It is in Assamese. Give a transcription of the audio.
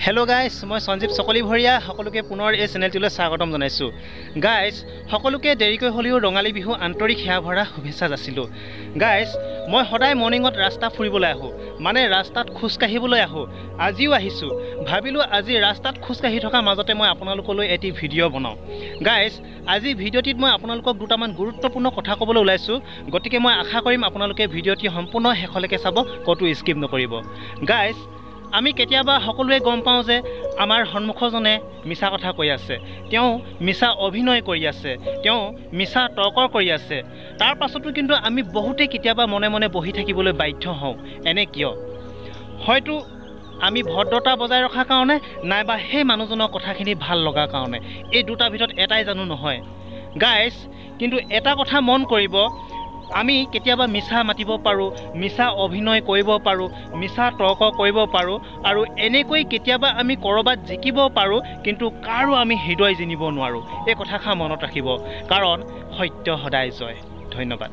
হেল্ল' গাইজ, মই সঞ্জীৱ চকলি ভৰিয়া সকলোকে পুনৰ এই চেনেলটোলৈ স্বাগতম জনাইছোঁ। গাইজ, সকলোকে দেৰিকৈ হ'লেও ৰঙালী বিহু আন্তৰিক সেৱা ভৰা শুভেচ্ছা যাচিলোঁ। গাইজ, মই সদায় মৰ্ণিঙত ৰাস্তা ফুৰিবলৈ আহোঁ, মানে ৰাস্তাত খোজকাঢ়িবলৈ আহোঁ। আজিও আহিছোঁ, ভাবিলোঁ আজি ৰাস্তাত খোজকাঢ়ি থকাৰ মাজতে মই আপোনালোকলৈ এটি ভিডিঅ' বনাওঁ। গাইজ, আজি ভিডিঅ'টিত মই আপোনালোকক দুটামান গুৰুত্বপূৰ্ণ কথা ক'বলৈ ওলাইছোঁ, গতিকে মই আশা কৰিম আপোনালোকে ভিডিঅ'টি সম্পূৰ্ণ শেষলৈকে চাব, ক'তো স্কিপ নকৰিব। গাইজ, আমি কেতিয়াবা সকলোৱে গম পাওঁ যে আমাৰ সন্মুখজনে মিছা কথা কৈ আছে, তেওঁ মিছা অভিনয় কৰি আছে, তেওঁ মিছা তৰ্ক কৰি আছে। তাৰ পাছতো কিন্তু আমি বহুতেই কেতিয়াবা মনে মনে বহি থাকিবলৈ বাধ্য হওঁ। এনে কিয়? হয়তো আমি ভদ্ৰতা বজাই ৰখাৰ কাৰণে, নাইবা সেই মানুহজনৰ কথাখিনি ভাল লগাৰ কাৰণে। এই দুটাৰ ভিতৰত এটাই জানো নহয়। গাইজ, কিন্তু এটা কথা মন কৰিব, আমি কেতিয়াবা মিছা মাতিব পাৰোঁ, মিছা অভিনয় কৰিব পাৰোঁ, মিছা তৰ্ক কৰিব পাৰোঁ, আৰু এনেকৈ কেতিয়াবা আমি ক'ৰবাত জিকিব পাৰোঁ, কিন্তু কাৰো আমি হৃদয় জিনিব নোৱাৰোঁ। এই কথাষাৰ মনত ৰাখিব, কাৰণ সত্য সদায় জয়। ধন্যবাদ।